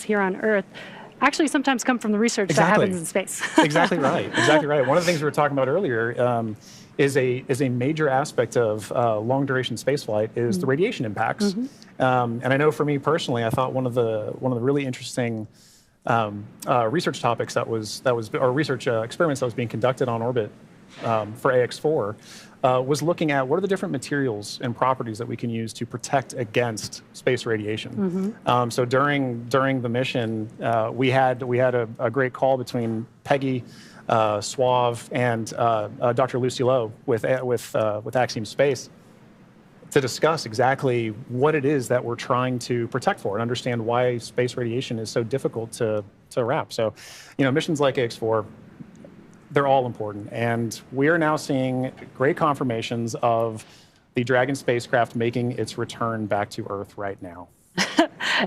here on Earth actually sometimes come from the research that happens in space. Exactly right. Exactly right. One of the things we were talking about earlier is a major aspect of long-duration spaceflight is the radiation impacts. And I know for me personally, I thought one of the really interesting research topics or research experiments that was being conducted on orbit for AX4 was looking at what are the different materials and properties that we can use to protect against space radiation. So during the mission, we had a great call between Peggy, Suave, and Dr. Lucy Lowe with Axiom Space to discuss exactly what it is that we're trying to protect for and understand why space radiation is so difficult to wrap. So, missions like AX4, they're all important. And we are now seeing great confirmations of the Dragon spacecraft making its return back to Earth right now.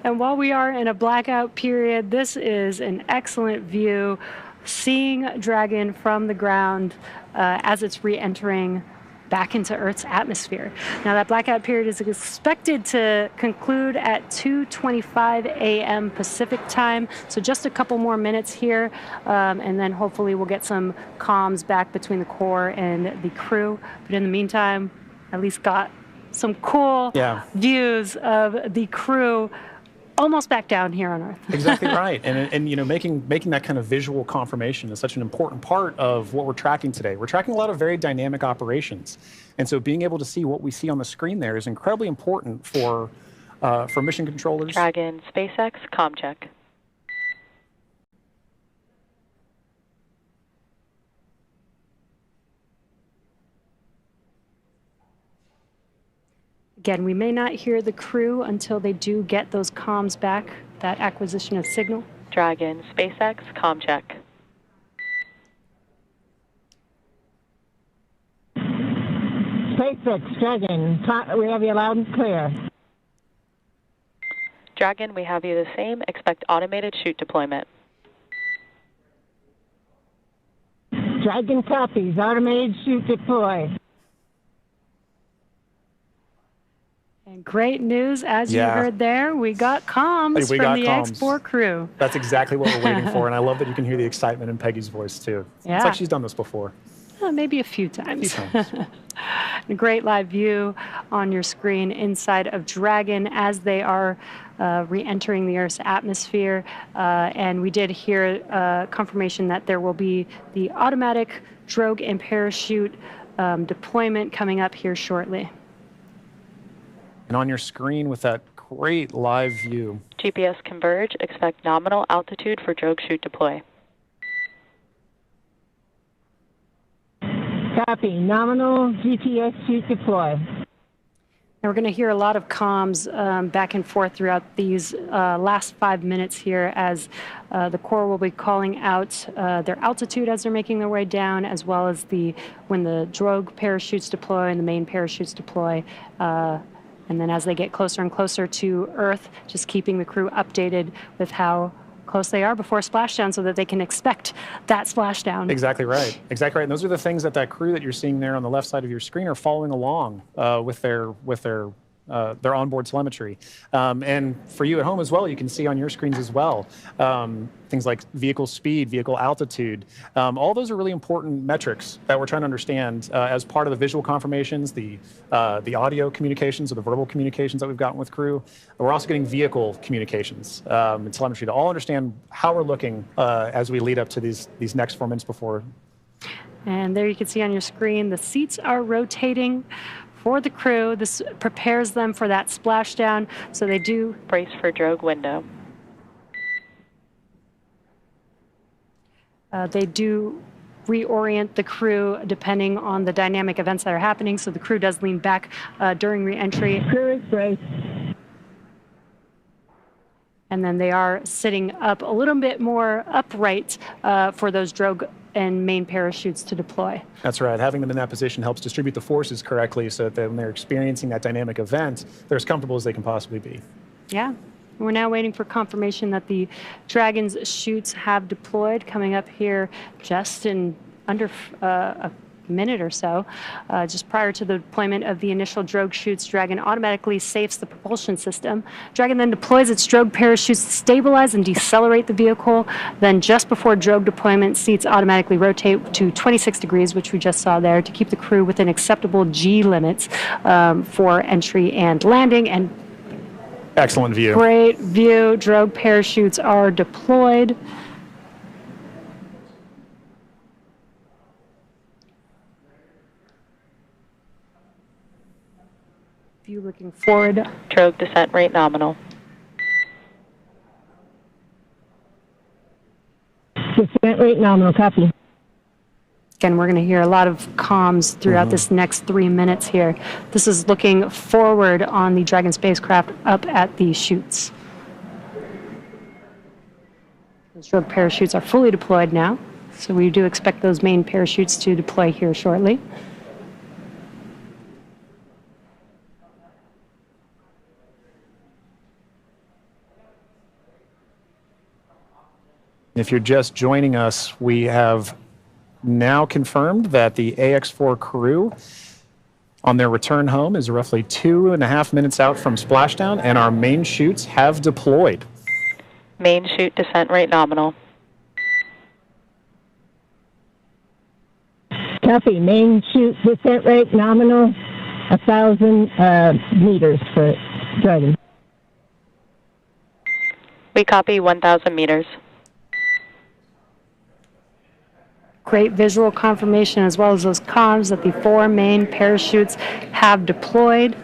And while we are in a blackout period, this is an excellent view, seeing Dragon from the ground as it's re-entering back into Earth's atmosphere. Now, that blackout period is expected to conclude at 2:25 a.m. Pacific time, so just a couple more minutes here, and then hopefully we'll get some comms back between the core and the crew. But in the meantime, at least got some cool views of the crew almost back down here on Earth. Exactly right. And making that kind of visual confirmation is such an important part of what we're tracking today. We're tracking a lot of very dynamic operations. And so being able to see what we see on the screen there is incredibly important for mission controllers. Dragon, SpaceX, comm check. Again, we may not hear the crew until they do get those comms back, that acquisition of signal. Dragon, SpaceX, comm check. SpaceX, Dragon, we have you loud and clear. Dragon, we have you the same. Expect automated chute deployment. Dragon copies, automated chute deploy. And great news, as you heard there, we got comms from the X4 crew. That's exactly what we're waiting for, and I love that you can hear the excitement in Peggy's voice, too. Yeah. It's like she's done this before. Maybe a few times. A great live view on your screen inside of Dragon as they are re-entering the Earth's atmosphere. And we did hear confirmation that there will be the automatic drogue and parachute deployment coming up here shortly. And on your screen with that great live view. GPS converge. Expect nominal altitude for drogue chute deploy. Copy. Nominal GPS chute deploy. Now we're going to hear a lot of comms back and forth throughout these last 5 minutes here as the core will be calling out their altitude as they're making their way down, as well as when the drogue parachutes deploy and the main parachutes deploy. And then as they get closer and closer to Earth, just keeping the crew updated with how close they are before splashdown so that they can expect that splashdown. Exactly right. Exactly right. And those are the things that crew that you're seeing there on the left side of your screen are following along with their onboard telemetry. And for you at home as well, you can see on your screens as well, things like vehicle speed, vehicle altitude. All those are really important metrics that we're trying to understand as part of the visual confirmations, the audio communications or the verbal communications that we've gotten with crew. We're also getting vehicle communications and telemetry to all understand how we're looking as we lead up to these next 4 minutes before. And there you can see on your screen, the seats are rotating for the crew. This prepares them for that splashdown, so they do brace for drogue window. They do reorient the crew depending on the dynamic events that are happening, so the crew does lean back during re-entry. Crew is braced. And then they are sitting up a little bit more upright for those drogue and main parachutes to deploy. That's right. Having them in that position helps distribute the forces correctly so that when they're experiencing that dynamic event, they're as comfortable as they can possibly be. Yeah. We're now waiting for confirmation that the Dragon's chutes have deployed, coming up here just in under a minute or so. Just prior to the deployment of the initial drogue chutes, Dragon automatically safes the propulsion system. Dragon then deploys its drogue parachutes to stabilize and decelerate the vehicle. Then just before drogue deployment, seats automatically rotate to 26 degrees, which we just saw there, to keep the crew within acceptable G limits for entry and landing. And excellent view. Great view. Drogue parachutes are deployed. View looking forward. Drogue descent rate nominal. Descent rate nominal, copy. Again, we're going to hear a lot of comms throughout this next 3 minutes here. This is looking forward on the Dragon spacecraft up at the chutes. Those drogue parachutes are fully deployed now, so we do expect those main parachutes to deploy here shortly. If you're just joining us, we have now confirmed that the AX-4 crew on their return home is roughly 2.5 minutes out from splashdown, and our main chutes have deployed. Main chute descent rate nominal. Copy. Main chute descent rate nominal, 1,000 meters for Dragon. We copy 1,000 meters. Great visual confirmation as well as those comms that the 4 main parachutes have deployed.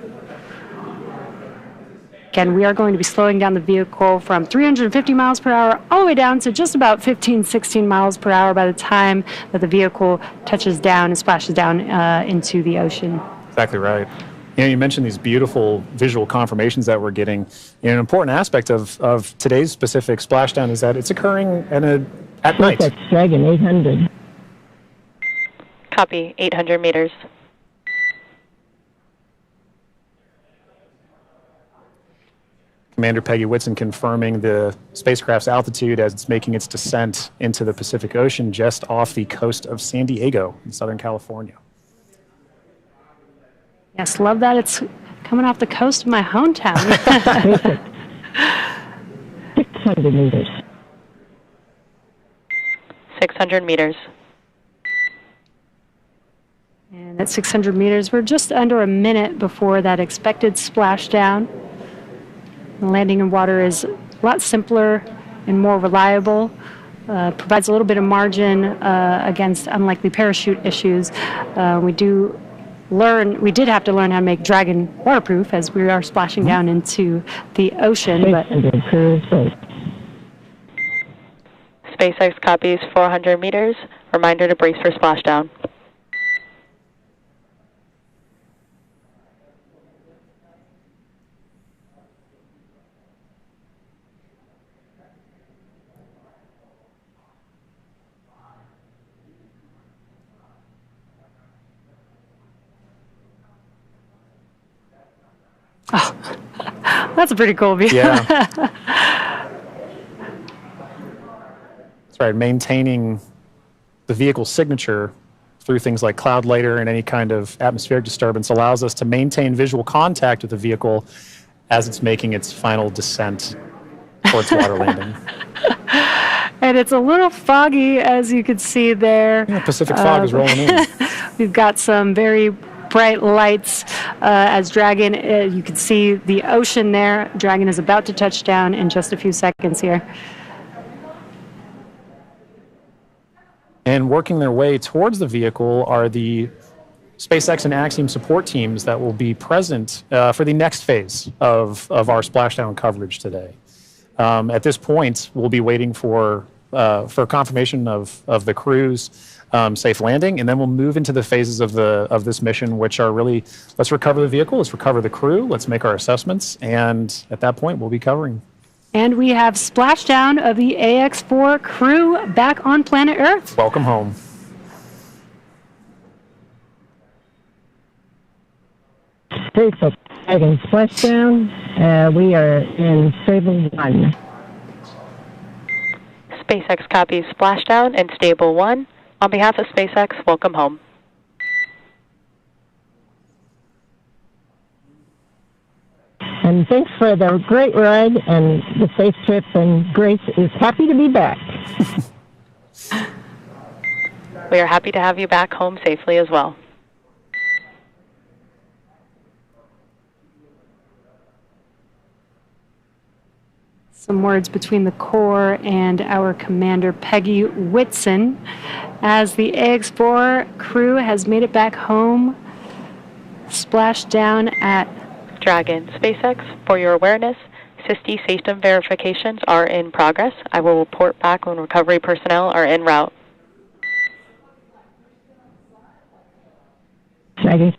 Again, we are going to be slowing down the vehicle from 350 miles per hour all the way down to just about 15, 16 miles per hour by the time that the vehicle touches down and splashes down into the ocean. Exactly right. You mentioned these beautiful visual confirmations that we're getting. An important aspect of today's specific splashdown is that it's occurring at night. That's Dragon 800. Copy 800 meters. Commander Peggy Whitson confirming the spacecraft's altitude as it's making its descent into the Pacific Ocean just off the coast of San Diego in Southern California. Yes, love that it's coming off the coast of my hometown. 600 meters. 600 meters. And at 600 meters, we're just under a minute before that expected splashdown. Landing in water is a lot simpler and more reliable. Provides a little bit of margin against unlikely parachute issues. We did have to learn how to make Dragon waterproof as we are splashing down into the ocean. But SpaceX copies 400 meters. Reminder to brace for splashdown. Oh, that's a pretty cool view. Yeah. That's right. Maintaining the vehicle's signature through things like cloud layer and any kind of atmospheric disturbance allows us to maintain visual contact with the vehicle as it's making its final descent towards water landing. And it's a little foggy, as you can see there. Yeah, Pacific fog is rolling in. We've got some very bright lights as Dragon, you can see the ocean there. Dragon is about to touch down in just a few seconds here. And working their way towards the vehicle are the SpaceX and Axiom support teams that will be present for the next phase of our splashdown coverage today. At this point, we'll be waiting for confirmation of the crew's safe landing, and then we'll move into the phases of this mission, which are really, let's recover the vehicle, let's recover the crew, let's make our assessments, and at that point, we'll be covering. And we have splashdown of the AX-4 crew back on planet Earth. Welcome home. SpaceX Dragon splashdown. We are in Stable 1. SpaceX copies splashdown and Stable 1. On behalf of SpaceX, welcome home. And thanks for the great ride and the safe trip. And Grace is happy to be back. We are happy to have you back home safely as well. Some words between the Corps and our commander, Peggy Whitson, as the AX-4 crew has made it back home, Splashdown at Dragon. SpaceX, for your awareness, SISTI system verifications are in progress. I will report back when recovery personnel are en route. Dragon.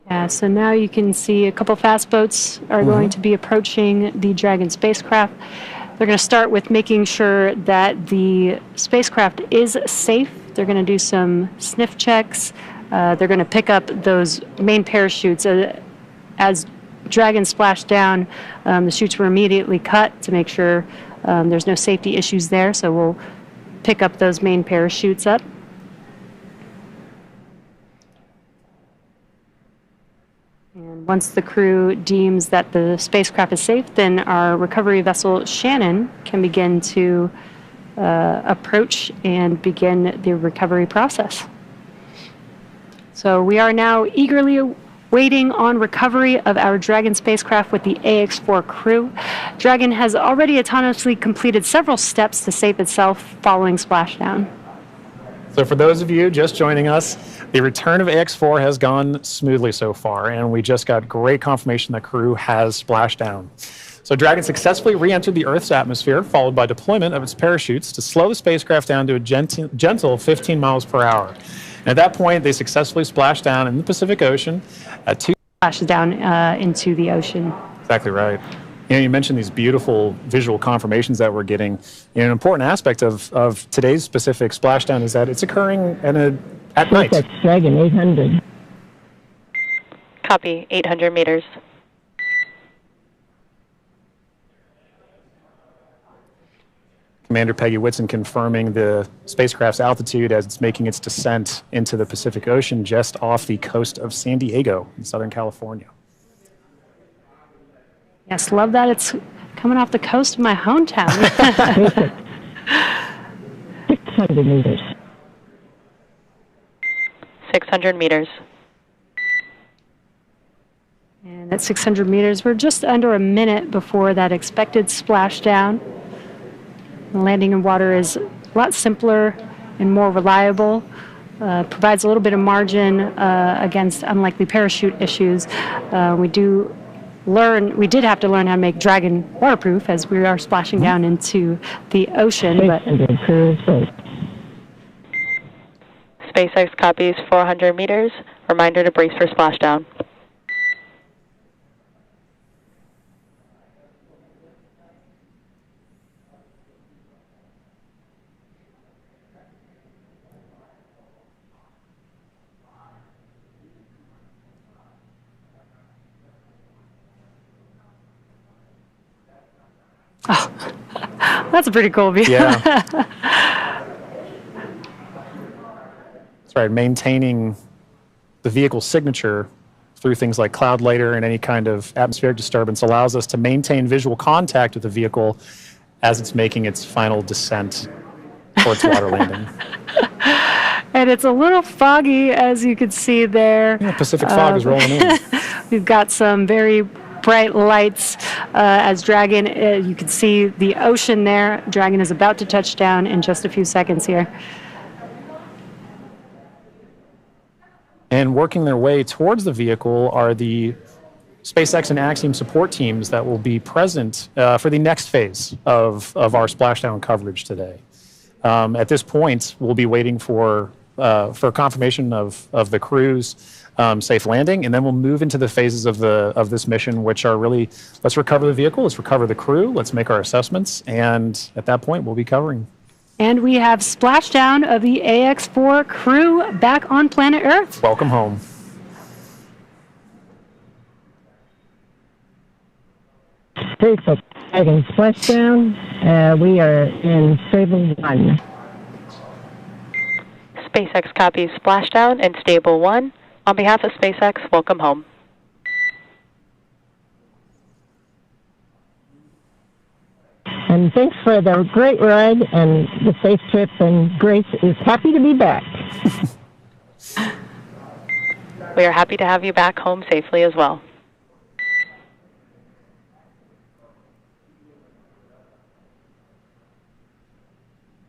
Yeah, so now you can see a couple fast boats are going to be approaching the Dragon spacecraft. They're going to start with making sure that the spacecraft is safe. They're going to do some sniff checks. They're going to pick up those main parachutes. As Dragon splashed down, the chutes were immediately cut to make sure there's no safety issues there. So we'll pick up those main parachutes up. And once the crew deems that the spacecraft is safe, then our recovery vessel Shannon can begin to approach and begin the recovery process. So we are now eagerly waiting on recovery of our Dragon spacecraft with the AX-4 crew. Dragon has already autonomously completed several steps to save itself following splashdown. So for those of you just joining us, the return of AX-4 has gone smoothly so far, and we just got great confirmation that crew has splashed down. So Dragon successfully re-entered the Earth's atmosphere, followed by deployment of its parachutes to slow the spacecraft down to a gentle 15 miles per hour. And at that point, they successfully splashed down in the Pacific Ocean at Splashes down into the ocean. Exactly right. You mentioned these beautiful visual confirmations that we're getting. An important aspect of today's specific splashdown is that it's occurring at night. That's Dragon 800. Copy, 800 meters. Commander Peggy Whitson confirming the spacecraft's altitude as it's making its descent into the Pacific Ocean just off the coast of San Diego in Southern California. Yes, love that it's coming off the coast of my hometown. 600 meters. 600 meters. And at 600 meters, we're just under a minute before that expected splashdown. Landing in water is a lot simpler and more reliable. Provides a little bit of margin against unlikely parachute issues. We did have to learn how to make Dragon waterproof as we are splashing down into the ocean. But SpaceX copies 400 meters. Reminder to brace for splashdown. Oh, that's a pretty cool view. Yeah. That's right. Maintaining the vehicle's signature through things like cloud lighter and any kind of atmospheric disturbance allows us to maintain visual contact with the vehicle as it's making its final descent towards water landing. And it's a little foggy, as you can see there. Yeah, Pacific fog is rolling in. We've got some very bright lights as Dragon, you can see the ocean there. Dragon is about to touch down in just a few seconds here. And working their way towards the vehicle are the SpaceX and Axiom support teams that will be present for the next phase of our splashdown coverage today. At this point, we'll be waiting for confirmation of the crew's safe landing, and then we'll move into the phases of this mission, which are really, let's recover the vehicle, let's recover the crew, let's make our assessments, and at that point, we'll be covering. And we have splashdown of the AX-4 crew back on planet Earth. Welcome home. SpaceX Dragon splashdown. We are in Sable 1. SpaceX copies Splashdown and Stable 1. On behalf of SpaceX, welcome home. And thanks for the great ride and the safe trip, and Grace is happy to be back. We are happy to have you back home safely as well.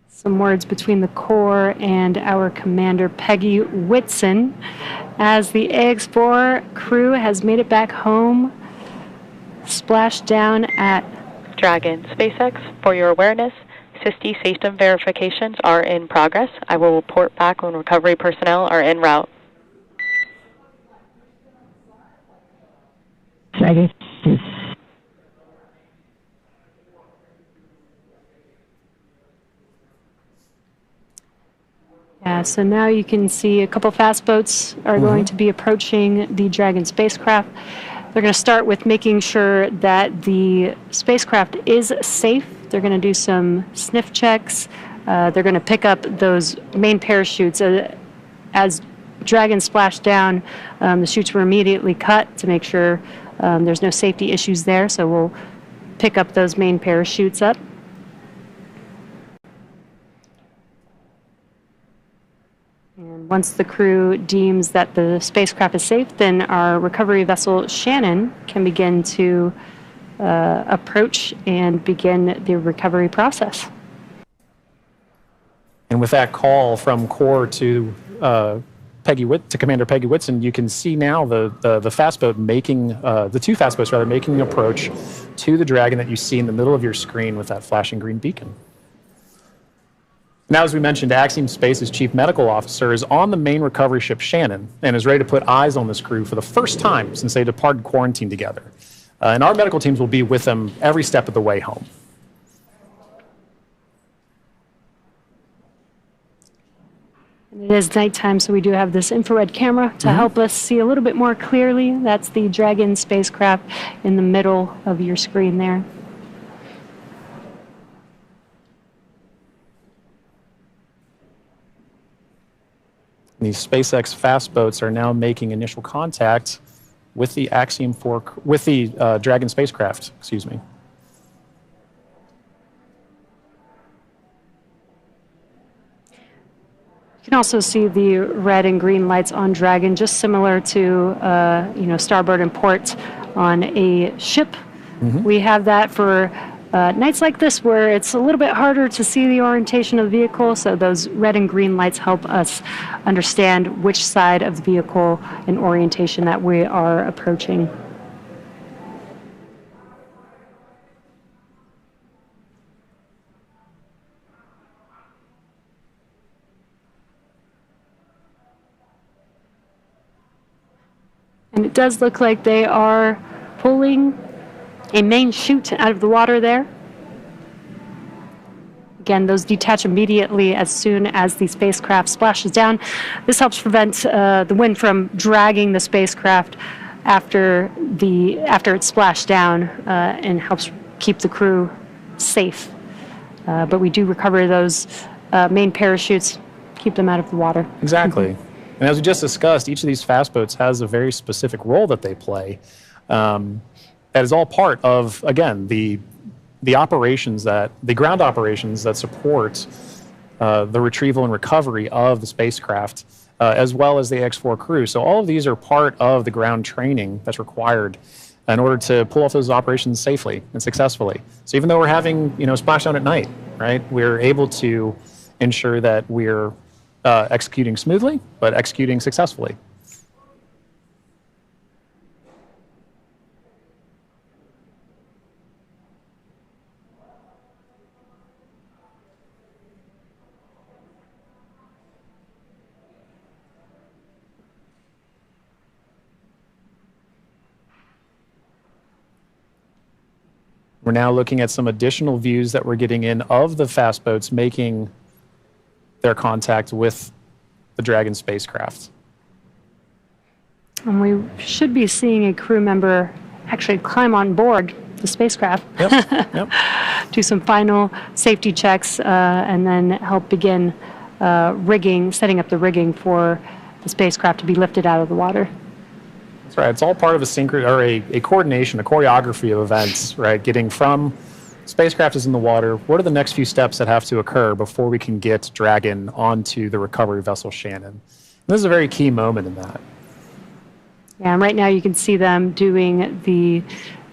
Some words between the core and our commander, Peggy Whitson, as the AX-4 crew has made it back home, splashed down at Dragon. SpaceX, for your awareness, SISTI system verifications are in progress. I will report back when recovery personnel are en route. Dragon. Yeah, so now you can see a couple fast boats are going to be approaching the Dragon spacecraft. They're going to start with making sure that the spacecraft is safe. They're going to do some sniff checks. They're going to pick up those main parachutes. As Dragon splashed down, the chutes were immediately cut to make sure there's no safety issues there. So we'll pick up those main parachutes up. And once the crew deems that the spacecraft is safe, then our recovery vessel Shannon can begin to approach and begin the recovery process. And with that call from core to Commander Peggy Whitson, you can see now the fast boat making the two fast boats rather making an approach to the Dragon that you see in the middle of your screen with that flashing green beacon. Now, as we mentioned, Axiom Space's Chief Medical Officer is on the main recovery ship Shannon and is ready to put eyes on this crew for the first time since they departed quarantine together. And our medical teams will be with them every step of the way home. And it is nighttime, so we do have this infrared camera to help us see a little bit more clearly. That's the Dragon spacecraft in the middle of your screen there. These SpaceX fast boats are now making initial contact with the Dragon spacecraft. Excuse me. You can also see the red and green lights on Dragon, just similar to starboard and port on a ship. We have that for nights like this where it's a little bit harder to see the orientation of the vehicle, so those red and green lights help us understand which side of the vehicle and orientation that we are approaching. And it does look like they are pulling a main chute out of the water there. Again, those detach immediately as soon as the spacecraft splashes down. This helps prevent the wind from dragging the spacecraft after it's splashed down and helps keep the crew safe. But we do recover those main parachutes, keep them out of the water. Exactly. And as we just discussed, each of these fast boats has a very specific role that they play. That is all part of, again, the ground operations that support the retrieval and recovery of the spacecraft, as well as the X4 crew. So all of these are part of the ground training that's required in order to pull off those operations safely and successfully. So even though we're having, splashdown at night, right, we're able to ensure that we're executing smoothly, but executing successfully. We're now looking at some additional views that we're getting in of the fast boats making their contact with the Dragon spacecraft. And we should be seeing a crew member actually climb on board the spacecraft, Yep. do some final safety checks, and then help begin rigging, setting up the rigging for the spacecraft to be lifted out of the water. That's right. It's all part of a coordination, a choreography of events, right? Getting from spacecraft is in the water. What are the next few steps that have to occur before we can get Dragon onto the recovery vessel Shannon? And this is a very key moment in that. Yeah, and right now you can see them doing the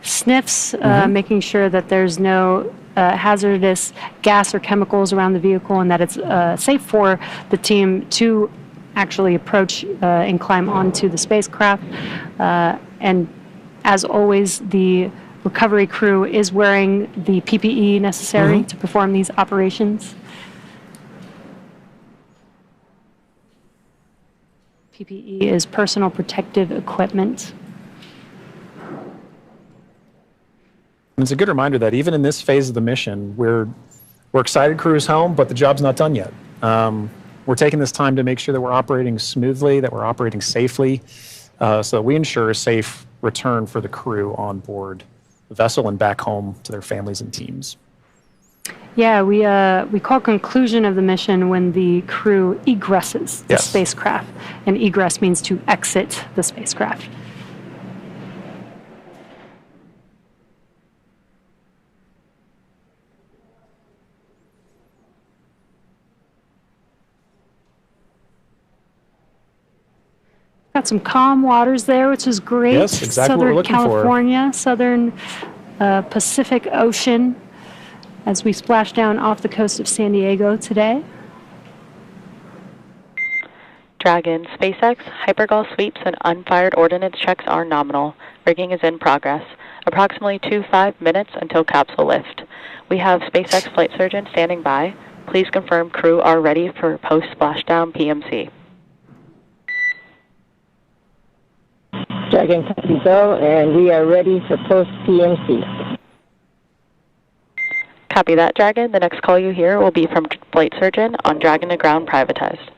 sniffs, making sure that there's no hazardous gas or chemicals around the vehicle and that it's safe for the team to actually approach and climb onto the spacecraft. And as always, the recovery crew is wearing the PPE necessary to perform these operations. PPE is personal protective equipment. And it's a good reminder that even in this phase of the mission, we're excited crew is home, but the job's not done yet. We're taking this time to make sure that we're operating smoothly, that we're operating safely, so that we ensure a safe return for the crew on board the vessel and back home to their families and teams. Yeah, we call conclusion of the mission when the crew egresses the spacecraft, and egress means to exit the spacecraft. Got some calm waters there, which is great. Yes, exactly what we're looking California, Southern Pacific Ocean, as we splash down off the coast of San Diego today. Dragon, SpaceX, hypergol sweeps, and unfired ordnance checks are nominal. Rigging is in progress. Approximately 5 minutes until capsule lift. We have SpaceX flight surgeon standing by. Please confirm crew are ready for post-splashdown PMC. Dragon copy go, and we are ready for post-PMC. Copy that, Dragon. The next call you hear will be from flight surgeon on Dragon to ground privatized.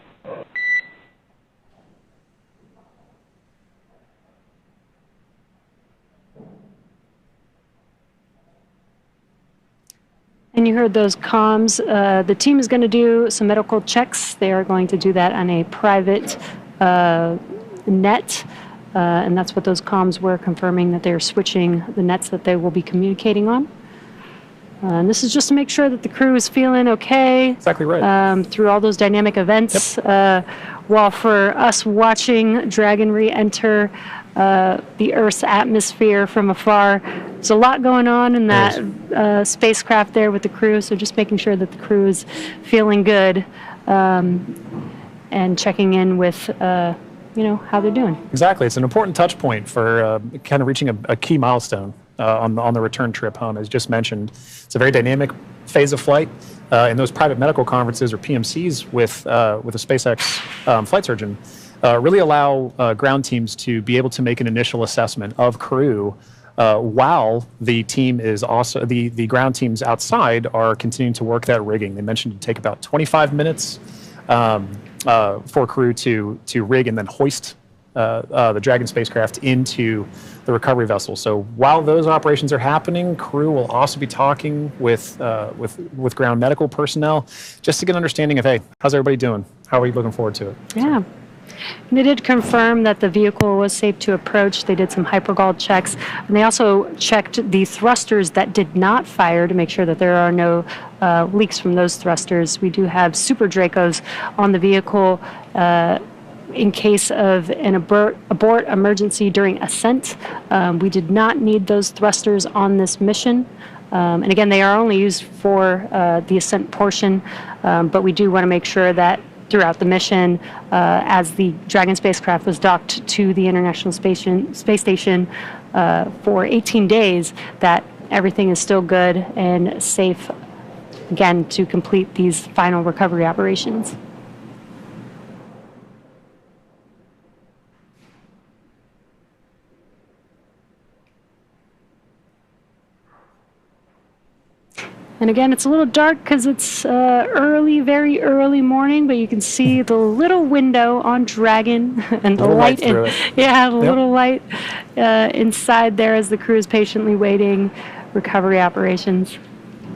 And you heard those comms. The team is going to do some medical checks. They are going to do that on a private net. And that's what those comms were, confirming that they're switching the nets that they will be communicating on. And this is just to make sure that the crew is feeling okay. Exactly right. Through all those dynamic events. While for us watching Dragon re-enter the Earth's atmosphere from afar, there's a lot going on in that spacecraft there with the crew. So just making sure that the crew is feeling good and checking in with how they're doing. Exactly. It's an important touch point for kind of reaching a key milestone on the return trip home. As just mentioned, it's a very dynamic phase of flight. And those private medical conferences, or PMCs, with a SpaceX flight surgeon really allow ground teams to be able to make an initial assessment of crew while the team is also, the ground teams outside are continuing to work that rigging. They mentioned it would take about 25 minutes for crew to rig and then hoist the Dragon spacecraft into the recovery vessel. So while those operations are happening, crew will also be talking with ground medical personnel just to get an understanding of, hey, how's everybody doing? How are we looking forward to it? Yeah. And they did confirm that the vehicle was safe to approach. They did some hypergol checks, and they also checked the thrusters that did not fire to make sure that there are no leaks from those thrusters. We do have Super Dracos on the vehicle in case of an abort emergency during ascent. We did not need those thrusters on this mission. And again, they are only used for the ascent portion, but we do want to make sure that throughout the mission, as the Dragon spacecraft was docked to the International Space Station for 18 days, that everything is still good and safe, again, to complete these final recovery operations. And again, it's a little dark because it's early, very early morning, but you can see the little window on Dragon and the light. Yeah, the little light inside there as the crew is patiently waiting recovery operations.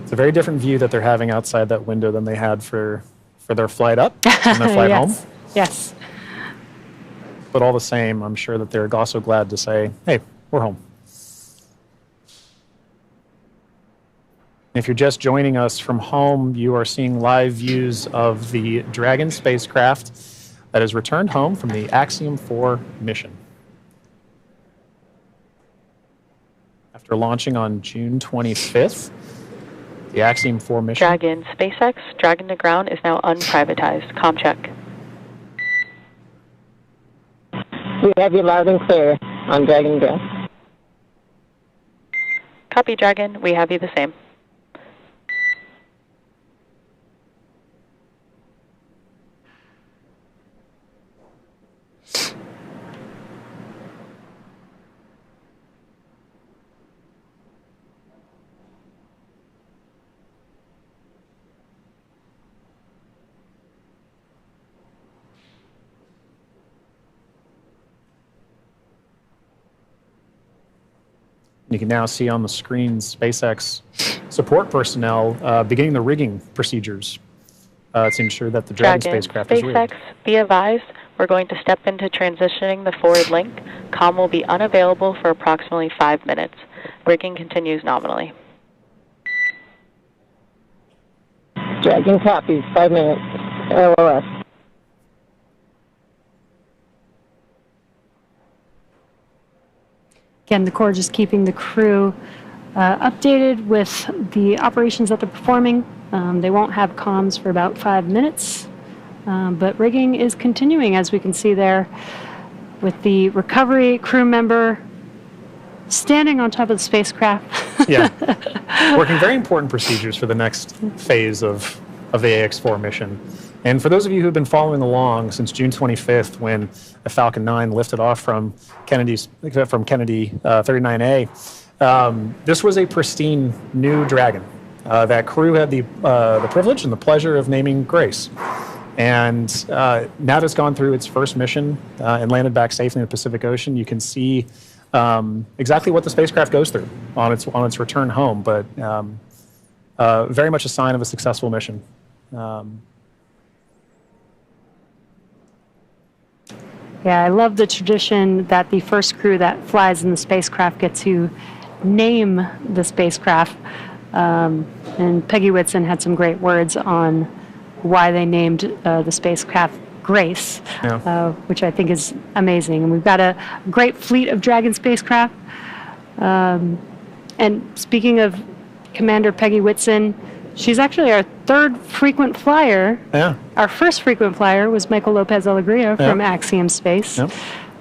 It's a very different view that they're having outside that window than they had for for their flight up and their flight home. Yes. But all the same, I'm sure that they're also glad to say, hey, we're home. If you're just joining us from home, you are seeing live views of the Dragon spacecraft that has returned home from the Axiom 4 mission. After launching on June 25th, the Axiom 4 mission... Dragon SpaceX, Dragon to ground is now unprivatized. Com check. We have you loud and clear on Dragon ground. Copy, Dragon. We have you the same. You can now see on the screen SpaceX support personnel beginning the rigging procedures to ensure that the Dragon spacecraft is rigged. SpaceX, be advised, we're going to step into transitioning the forward link. COM will be unavailable for approximately 5 minutes. Rigging continues nominally. Dragon copies, 5 minutes. LOS. Again, the Corps just keeping the crew updated with the operations that they're performing. They won't have comms for about 5 minutes, but rigging is continuing, as we can see there, with the recovery crew member standing on top of the spacecraft. Yeah, working very important procedures for the next phase of the AX4 mission. And for those of you who've been following along since June 25th, when a Falcon 9 lifted off from Kennedy 39A, this was a pristine new Dragon. That crew had the privilege and the pleasure of naming Grace. And now that it's gone through its first mission and landed back safely in the Pacific Ocean, you can see exactly what the spacecraft goes through on its return home, but very much a sign of a successful mission. Yeah, I love the tradition that the first crew that flies in the spacecraft get to name the spacecraft. And Peggy Whitson had some great words on why they named the spacecraft Grace, which I think is amazing. And we've got a great fleet of Dragon spacecraft. And speaking of Commander Peggy Whitson, she's actually our third frequent flyer. Yeah. Our first frequent flyer was Michael Lopez Alegria from Axiom Space. Yep.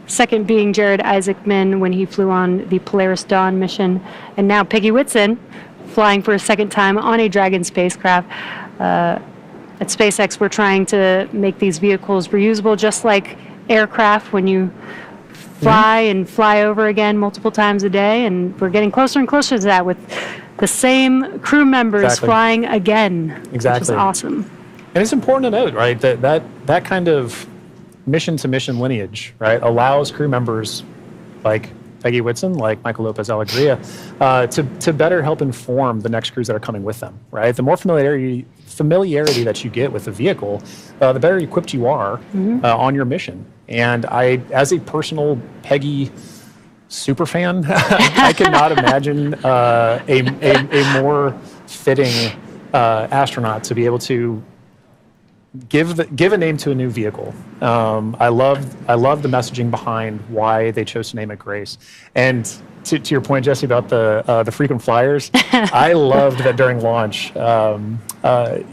Second being Jared Isaacman when he flew on the Polaris Dawn mission. And now Peggy Whitson flying for a second time on a Dragon spacecraft. At SpaceX, we're trying to make these vehicles reusable, just like aircraft when you fly and fly over again multiple times a day. And we're getting closer and closer to that with the same crew members flying again, which is awesome. And it's important to note, right, that kind of mission-to-mission lineage, right, allows crew members like Peggy Whitson, like Michael Lopez Alegria, to better help inform the next crews that are coming with them, right? The more familiarity that you get with the vehicle, the better equipped you are on your mission. And as a personal Peggy super fan, I cannot imagine a more fitting astronaut to be able to give a name to a new vehicle. I love the messaging behind why they chose to name it Grace. And to your point, Jesse, about the frequent flyers, I loved that during launch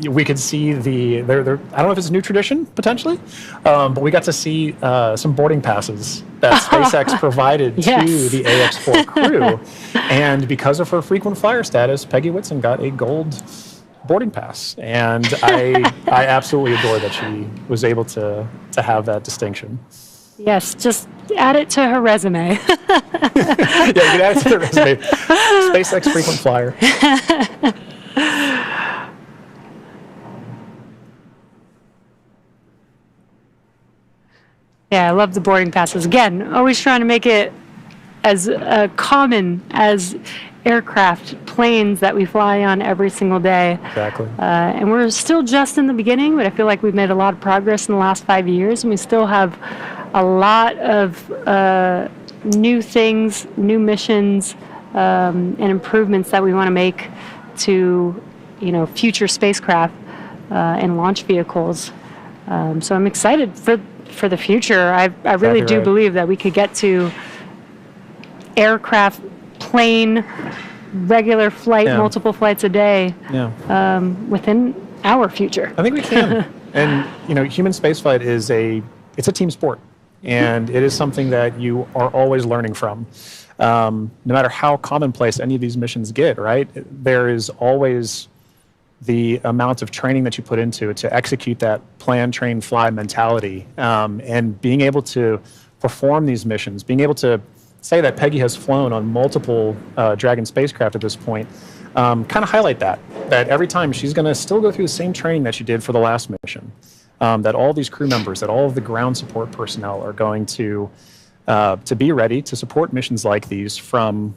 we could see I don't know if it's a new tradition potentially, but we got to see some boarding passes that SpaceX provided to the AX4 crew, and because of her frequent flyer status, Peggy Whitson got a gold boarding pass, and I absolutely adore that she was able to have that distinction. Yes, just add it to her resume. Yeah, you can add it to the resume. SpaceX frequent flyer. Yeah, I love the boarding passes. Again, always trying to make it as common as aircraft, planes that we fly on every single day. Exactly. And we're still just in the beginning, but I feel like we've made a lot of progress in the last 5 years, and we still have a lot of new things, new missions, and improvements that we want to make to, future spacecraft and launch vehicles. So I'm excited for the future. I really do believe that we could get to aircraft, plane, regular flight, multiple flights a day within our future. I think we can. And human spaceflight is it's a team sport, and it is something that you are always learning from. No matter how commonplace any of these missions get, right? There is always the amount of training that you put into it to execute that plan, train, fly mentality, and being able to perform these missions, being able to say that Peggy has flown on multiple Dragon spacecraft at this point, kind of highlight that every time she's going to still go through the same training that she did for the last mission, that all these crew members, that all of the ground support personnel are going to be ready to support missions like these from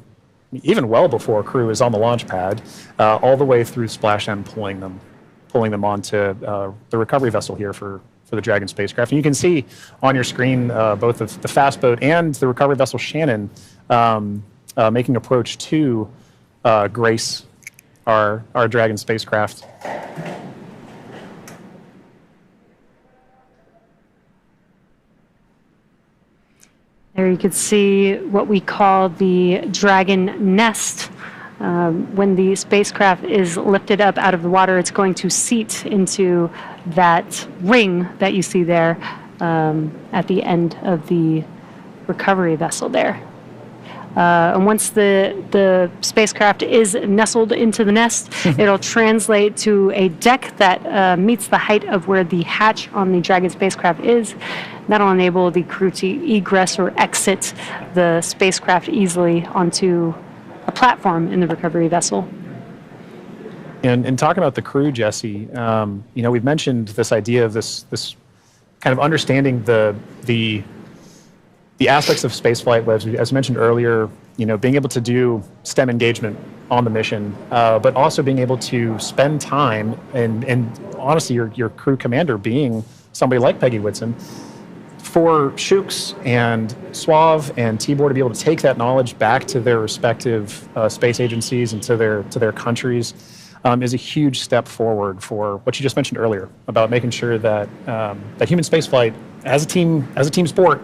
even well before crew is on the launch pad, all the way through Splashdown, pulling them onto the recovery vessel here for the Dragon spacecraft. And you can see on your screen both the fast boat and the recovery vessel Shannon making approach to Grace, our Dragon spacecraft. There you could see what we call the Dragon nest. When the spacecraft is lifted up out of the water, it's going to seat into that ring that you see there at the end of the recovery vessel there. And once the spacecraft is nestled into the nest, it'll translate to a deck that meets the height of where the hatch on the Dragon spacecraft is. That'll enable the crew to egress or exit the spacecraft easily onto a platform in the recovery vessel. And talking about the crew, Jesse, we've mentioned this idea of this kind of understanding the aspects of spaceflight, as mentioned earlier, being able to do STEM engagement on the mission, but also being able to spend time and honestly, your crew commander being somebody like Peggy Whitson. For Shooks and Suave and Tibor to be able to take that knowledge back to their respective space agencies and to their countries is a huge step forward for what you just mentioned earlier about making sure that that human spaceflight as a team sport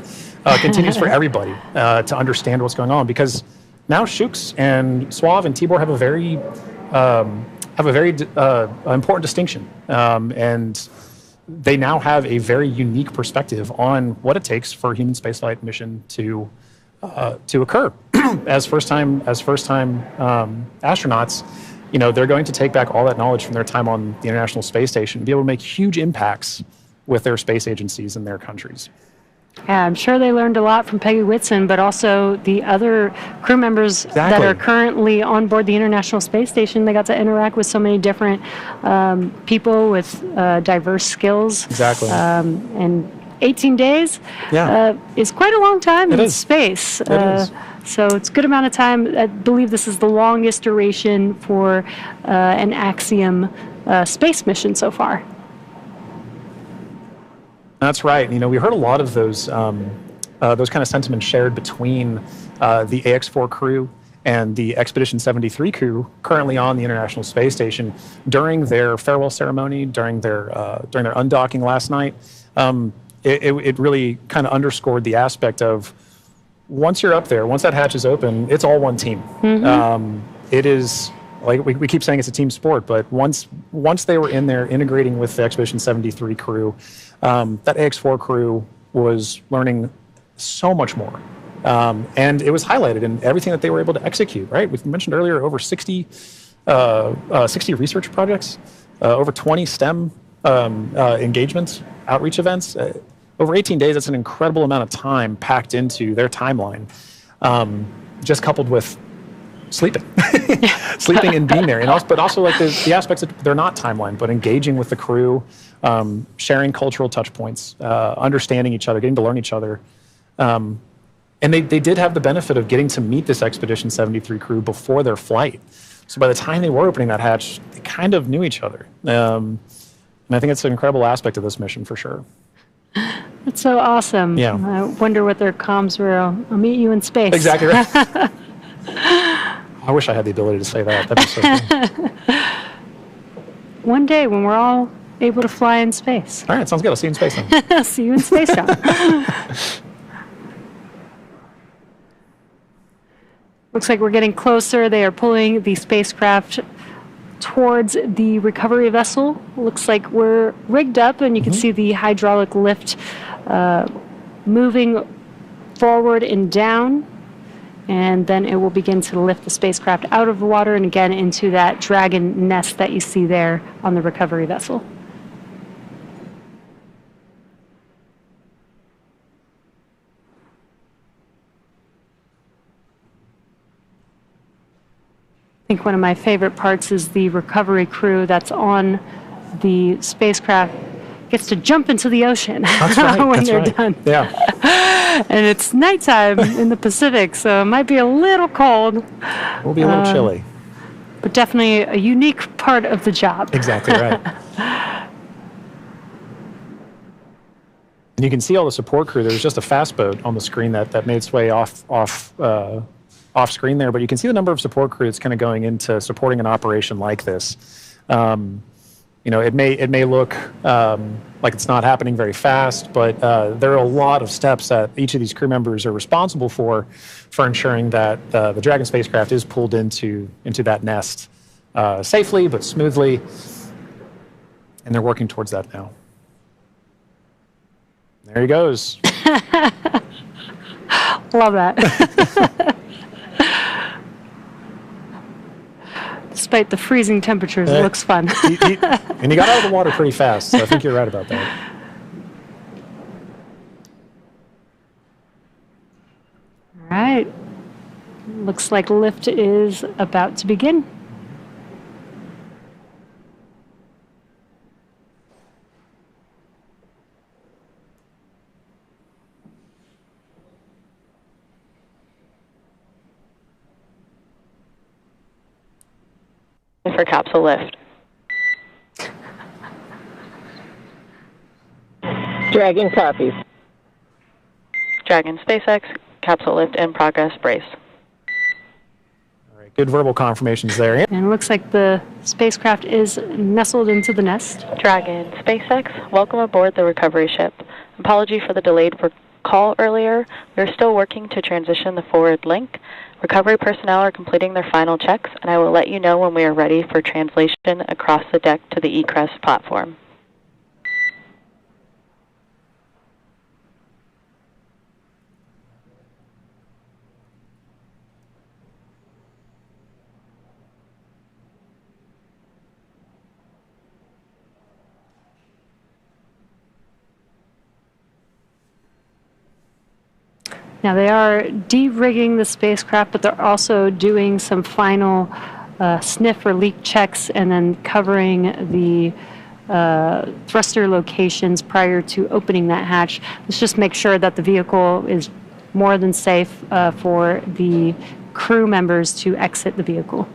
continues for everybody to understand what's going on, because now Shooks and Suave and Tibor have a very important distinction, and they now have a very unique perspective on what it takes for a human spaceflight mission to occur. as first time astronauts, they're going to take back all that knowledge from their time on the International Space Station and be able to make huge impacts with their space agencies and their countries. Yeah, I'm sure they learned a lot from Peggy Whitson, but also the other crew members that are currently on board the International Space Station. They got to interact with so many different people with diverse skills. Exactly. And 18 days is quite a long time in space. It is. So it's a good amount of time. I believe this is the longest duration for an Axiom space mission so far. That's right. We heard a lot of those kind of sentiments shared between the AX-4 crew and the Expedition 73 crew currently on the International Space Station during their farewell ceremony, during their undocking last night. It really kind of underscored the aspect of once you're up there, once that hatch is open, it's all one team. Mm-hmm. It is. Like we keep saying, it's a team sport, but once they were in there integrating with the Expedition 73 crew, that AX-4 crew was learning so much more. And it was highlighted in everything that they were able to execute, right? We mentioned earlier over 60 research projects, over 20 STEM engagements, outreach events. Over 18 days, that's an incredible amount of time packed into their timeline, just coupled with sleeping and being there, but also like the aspects that they're not timeline, but engaging with the crew, sharing cultural touch points, understanding each other, getting to learn each other, and And they did have the benefit of getting to meet this Expedition 73 crew before their flight. So by the time they were opening that hatch, they kind of knew each other. And I think it's an incredible aspect of this mission for sure. That's so awesome. Yeah. I wonder what their comms were. I'll meet you in space. Exactly right. I wish I had the ability to say that. That'd be so cool. One day when we're all able to fly in space. All right, sounds good. I'll see you in space then. See you in Splashdown. Looks like we're getting closer. They are pulling the spacecraft towards the recovery vessel. Looks like we're rigged up, and you can see the hydraulic lift moving forward and down. And then it will begin to lift the spacecraft out of the water and again into that Dragon nest that you see there on the recovery vessel. I think one of my favorite parts is the recovery crew that's on the spacecraft gets to jump into the ocean when they're done. Yeah. And it's nighttime in the Pacific, so it might be a little cold. We'll be a little chilly. But definitely a unique part of the job. Exactly right. And you can see all the support crew. There's just a fast boat on the screen that made its way off screen there, but you can see the number of support crew that's kind of going into supporting an operation like this. You know, it may look like it's not happening very fast, but there are a lot of steps that each of these crew members are responsible for ensuring that the Dragon spacecraft is pulled into that nest safely but smoothly, and they're working towards that now. There he goes. Love that. Despite the freezing temperatures, it looks fun. And he got out of the water pretty fast, so I think you're right about that. All right. Looks like lift is about to begin. For capsule lift. Dragon copies. Dragon SpaceX, capsule lift in progress, brace. All right, good verbal confirmations there. And it looks like the spacecraft is nestled into the nest. Dragon SpaceX, welcome aboard the recovery ship. Apology for the delayed call earlier. We are still working to transition the forward link. Recovery personnel are completing their final checks, and I will let you know when we are ready for translation across the deck to the Egress platform. Now they are de-rigging the spacecraft, but they're also doing some final sniff or leak checks and then covering the thruster locations prior to opening that hatch. Let's just make sure that the vehicle is more than safe for the crew members to exit the vehicle.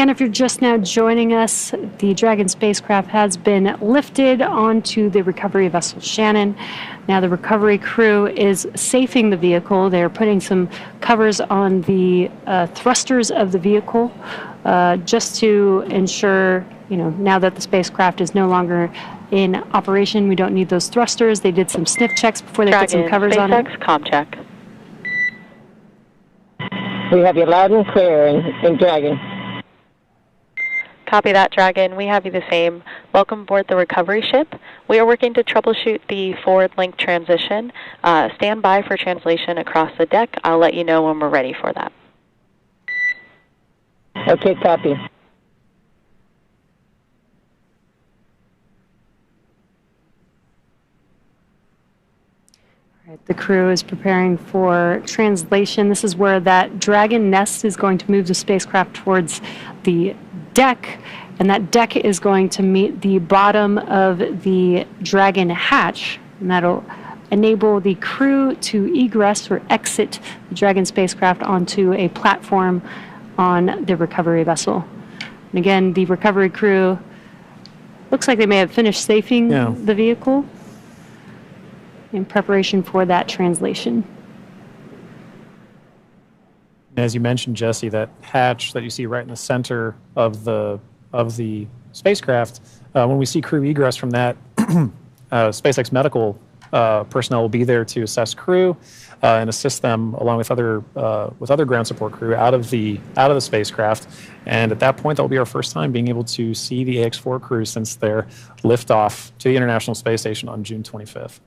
Again, if you're just now joining us, the Dragon spacecraft has been lifted onto the recovery vessel Shannon. Now the recovery crew is safing the vehicle. They're putting some covers on the thrusters of the vehicle just to ensure, now that the spacecraft is no longer in operation, we don't need those thrusters. They did some sniff checks before they put some covers on it. SpaceX, comm check. We have you loud and clear in Dragon. Copy that, Dragon. We have you the same. Welcome aboard the recovery ship. We are working to troubleshoot the forward link transition. Stand by for translation across the deck. I'll let you know when we're ready for that. Okay, copy. The crew is preparing for translation. This is where that Dragon nest is going to move the spacecraft towards the deck, and that deck is going to meet the bottom of the Dragon hatch, and that'll enable the crew to egress or exit the Dragon spacecraft onto a platform on the recovery vessel. And again, the recovery crew looks like they may have finished safing the vehicle in preparation for that translation. As you mentioned, Jesse, that hatch that you see right in the center of the spacecraft, when we see crew egress from that, SpaceX medical personnel will be there to assess crew and assist them along with other ground support crew out of the spacecraft. And at that point, that will be our first time being able to see the AX-4 crew since their liftoff to the International Space Station on June 25th.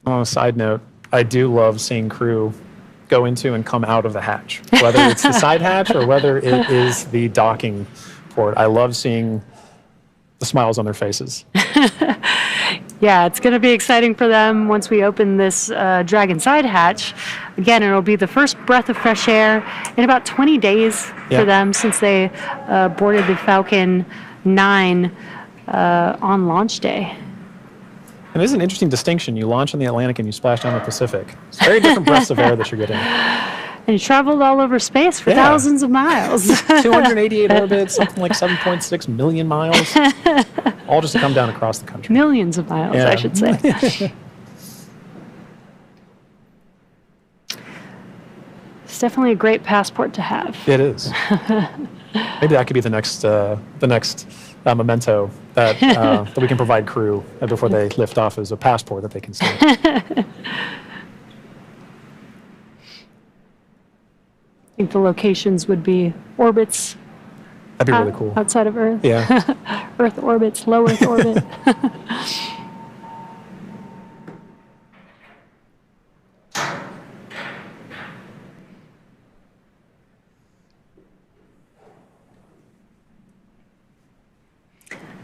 On a side note, I do love seeing crew go into and come out of the hatch, whether it's the side hatch or whether it is the docking port. I love seeing the smiles on their faces. Yeah, it's going to be exciting for them once we open this Dragon side hatch. Again, it'll be the first breath of fresh air in about 20 days for them since they boarded the Falcon 9 on launch day. And it is an interesting distinction. You launch in the Atlantic and you splash down the Pacific. It's very different breaths of air that you're getting. And you traveled all over space for thousands of miles. 288 orbits, something like 7.6 million miles, all just to come down across the country. Millions of miles, I should say. It's definitely a great passport to have. It is. Maybe that could be the next memento that that we can provide crew before they lift off as a passport that they can see. I think the locations would be orbits. That'd be really cool. Outside of Earth. Yeah. Earth orbits, low Earth orbit.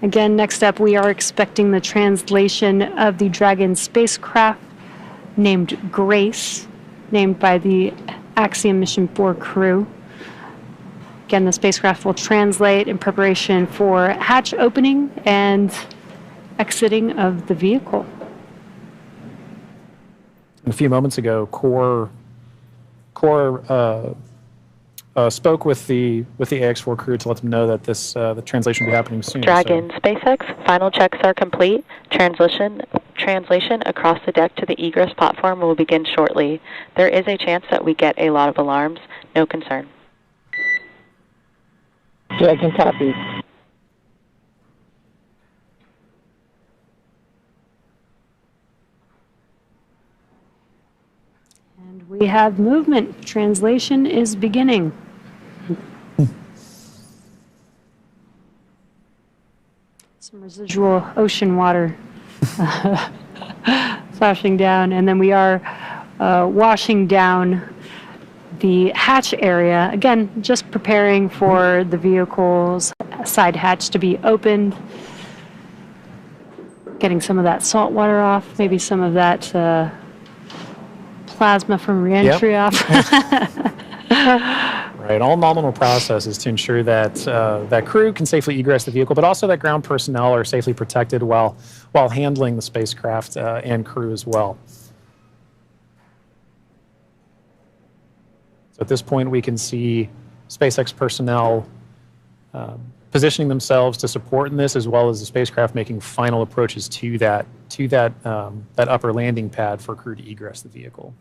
Again, next up, we are expecting the translation of the Dragon spacecraft named Grace, named by the Axiom Mission 4 crew. Again, the spacecraft will translate in preparation for hatch opening and exiting of the vehicle. A few moments ago, Core spoke with the AX-4 crew to let them know that the translation will be happening soon. Dragon SpaceX, final checks are complete. Translation across the deck to the Egress platform will begin shortly. There is a chance that we get a lot of alarms. No concern. Dragon copy. And we have movement. Translation is beginning. Some residual ocean water flashing down, and then we are washing down the hatch area. Again, just preparing for the vehicle's side hatch to be opened. Getting some of that salt water off, maybe some of that plasma from reentry off. Right. Right, all nominal processes to ensure that that crew can safely egress the vehicle, but also that ground personnel are safely protected while handling the spacecraft and crew as well. So at this point, we can see SpaceX personnel positioning themselves to support in this, as well as the spacecraft making final approaches to that upper landing pad for crew to egress the vehicle.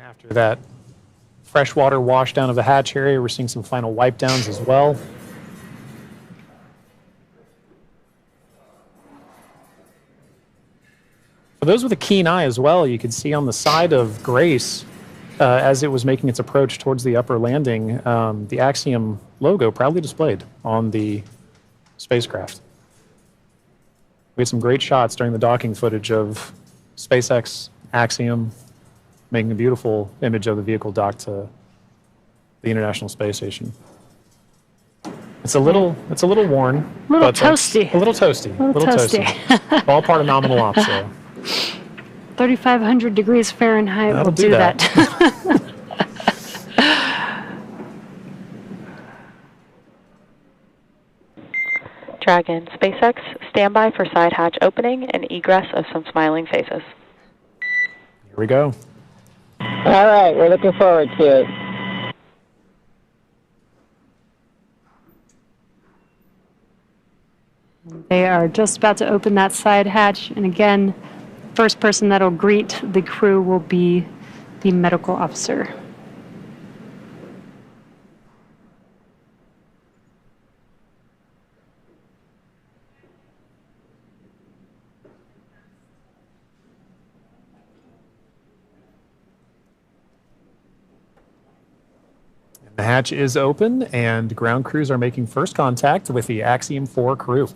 After that freshwater washdown of the hatch area, we're seeing some final wipe downs as well. For those with a keen eye as well, you can see on the side of Grace, as it was making its approach towards the upper landing, the Axiom logo proudly displayed on the spacecraft. We had some great shots during the docking footage of SpaceX, Axiom, making a beautiful image of the vehicle docked to the International Space Station. It's a little worn, a little toasty. A little toasty. All part of nominal ops, though. 3,500 degrees Fahrenheit will do that. Dragon, SpaceX, stand by for side hatch opening and egress of some smiling faces. Here we go. All right, we're looking forward to it. They are just about to open that side hatch, and again, first person that'll greet the crew will be the medical officer. The hatch is open, and ground crews are making first contact with the Axiom 4 crew.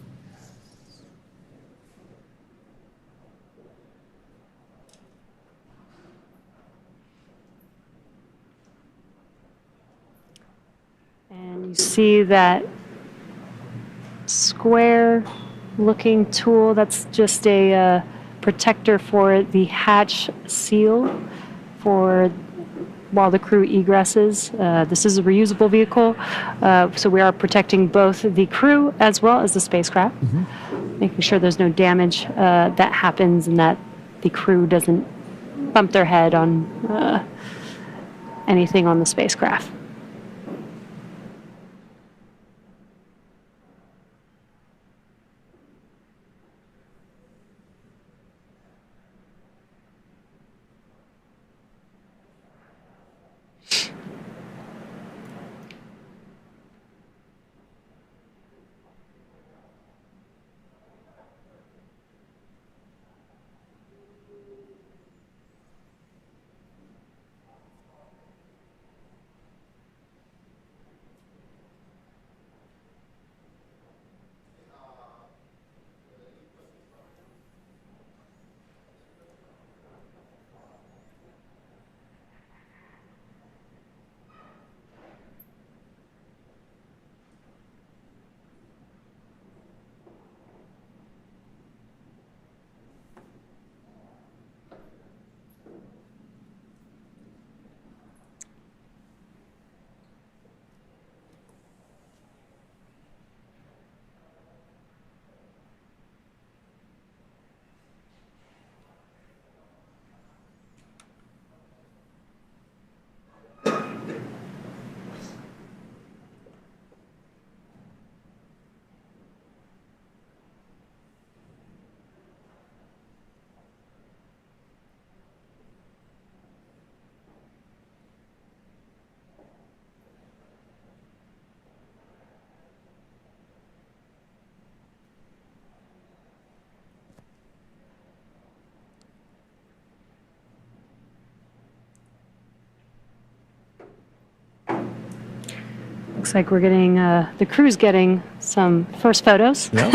And you see that square-looking tool. That's just a protector for the hatch seal for while the crew egresses. This is a reusable vehicle, so we are protecting both the crew as well as the spacecraft, making sure there's no damage that happens and that the crew doesn't bump their head on anything on the spacecraft. Looks like we're getting, the crew's getting some first photos. Yeah.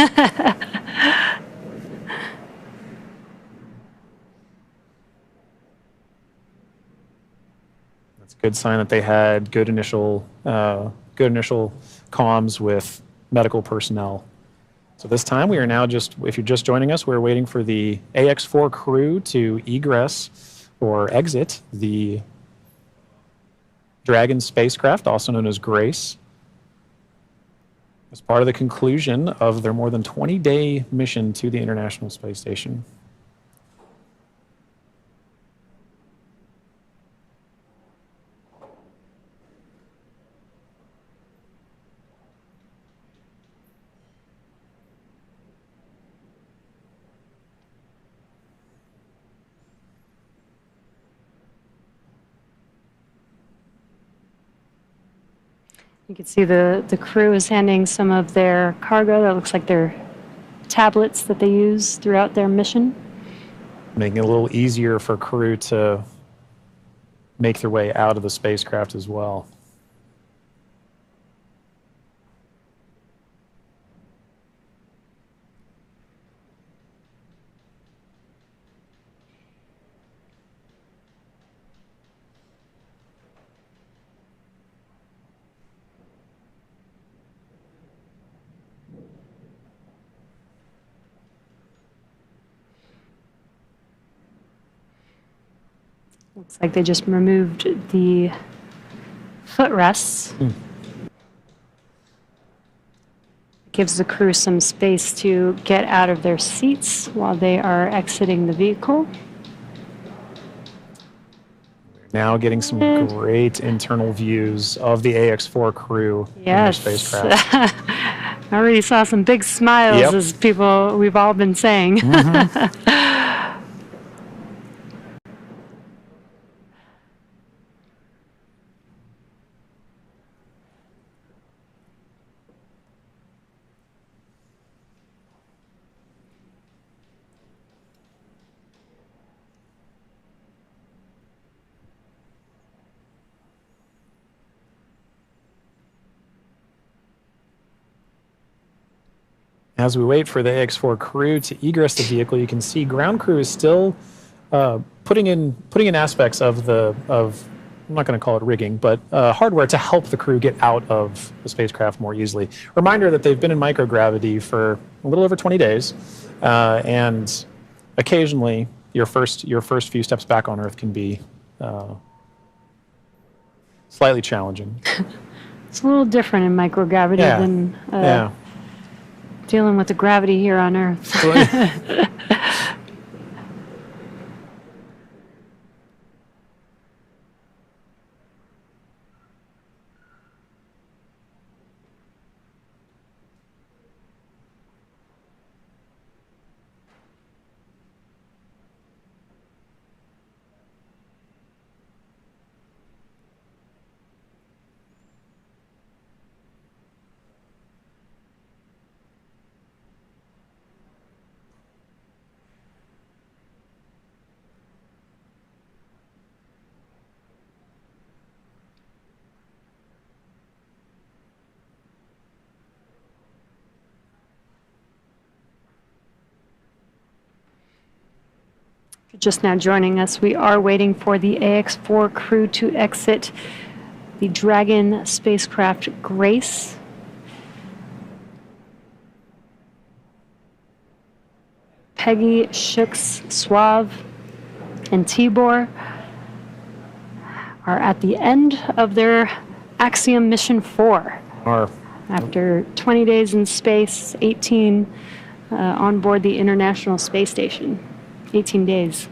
That's a good sign that they had good initial comms with medical personnel. So this time we are now just, if you're just joining us, we're waiting for the AX-4 crew to egress or exit the Dragon spacecraft, also known as Grace, as part of the conclusion of their more than 20-day mission to the International Space Station. You can see the crew is handing some of their cargo. That looks like their tablets that they use throughout their mission. Making it a little easier for crew to make their way out of the spacecraft as well. Looks like they just removed the footrests. Gives the crew some space to get out of their seats while they are exiting the vehicle. Now getting some great internal views of the AX-4 crew in their spacecraft. I already saw some big smiles, Yep. as we've all been saying. As we wait for the AX-4 crew to egress the vehicle, you can see ground crew is still putting in aspects of I'm not going to call it rigging, but hardware to help the crew get out of the spacecraft more easily. Reminder that they've been in microgravity for a little over 20 days, and occasionally your first few steps back on Earth can be slightly challenging. It's a little different in microgravity than dealing with the gravity here on Earth. Just now joining us, we are waiting for the AX-4 crew to exit the Dragon spacecraft Grace. Peggy, Shooks, Suave, and Tibor are at the end of their Axiom Mission 4. After 20 days in space, 18 on board the International Space Station. 18 days.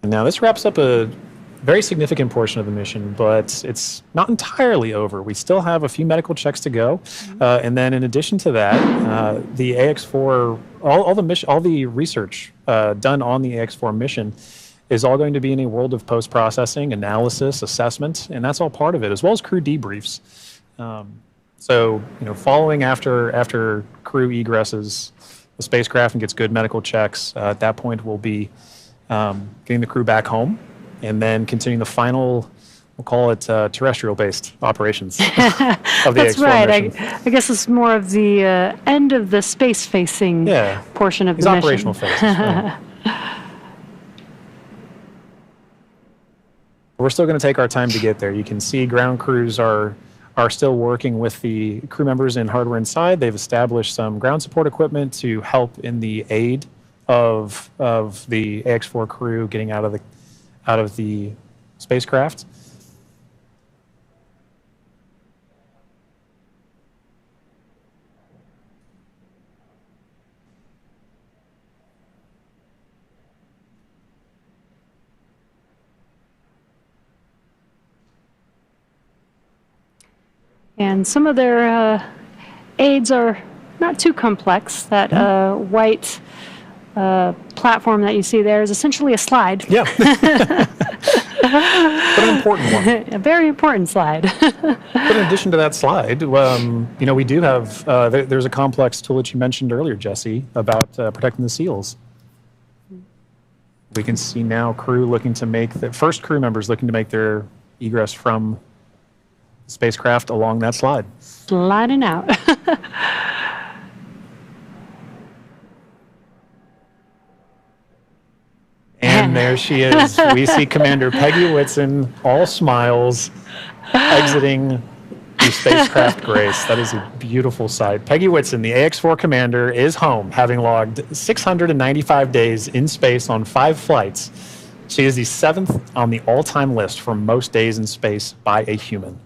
And now this wraps up a very significant portion of the mission, but it's not entirely over. We still have a few medical checks to go, and then in addition to that, the AX-4, all the research done on the AX-4 mission is all going to be in a world of post-processing, analysis, assessment, and that's all part of it, as well as crew debriefs. So, following after crew egresses, the spacecraft and gets good medical checks, at that point we'll be getting the crew back home and then continuing the final, we'll call it terrestrial-based operations of the That's AX4 right. mission. I guess it's more of the end of the space-facing portion of the mission. Operational phases. Right. We're still going to take our time to get there. You can see ground crews are still working with the crew members and hardware inside. They've established some ground support equipment to help in the aid of the AX4 crew getting out of the spacecraft. And some of their aids are not too complex. That white platform that you see there is essentially a slide. Yeah. But an important one. A very important slide. But in addition to that slide, we do have, there's a complex tool that you mentioned earlier, Jesse, about protecting the seals. We can see now crew looking to make, the first crew members looking to make their egress from the spacecraft along that slide. Sliding out. And there she is. We see Commander Peggy Whitson, all smiles, exiting the spacecraft Grace. That is a beautiful sight. Peggy Whitson, the AX4 commander, is home, having logged 695 days in space on 5 flights. She is the 7th on the all-time list for most days in space by a human.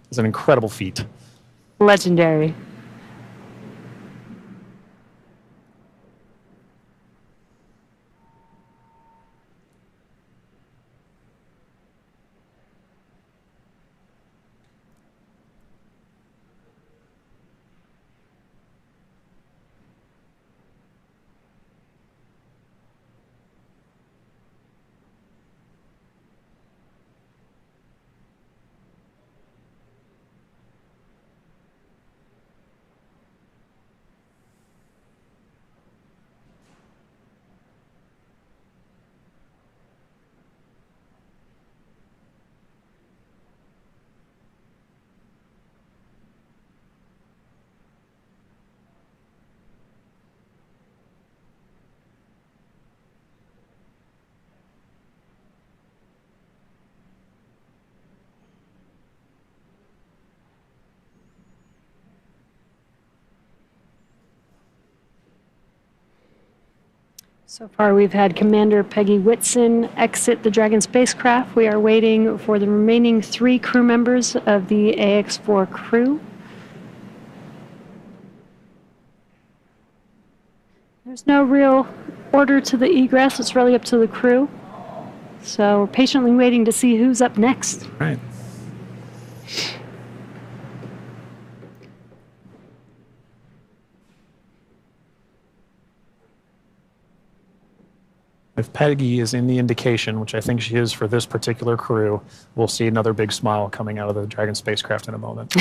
It's an incredible feat. Legendary. So far, we've had Commander Peggy Whitson exit the Dragon spacecraft. We are waiting for the remaining 3 crew members of the AX4 crew. There's no real order to the egress. It's really up to the crew. So we're patiently waiting to see who's up next. Right. If Peggy is in the indication, which I think she is for this particular crew, we'll see another big smile coming out of the Dragon spacecraft in a moment.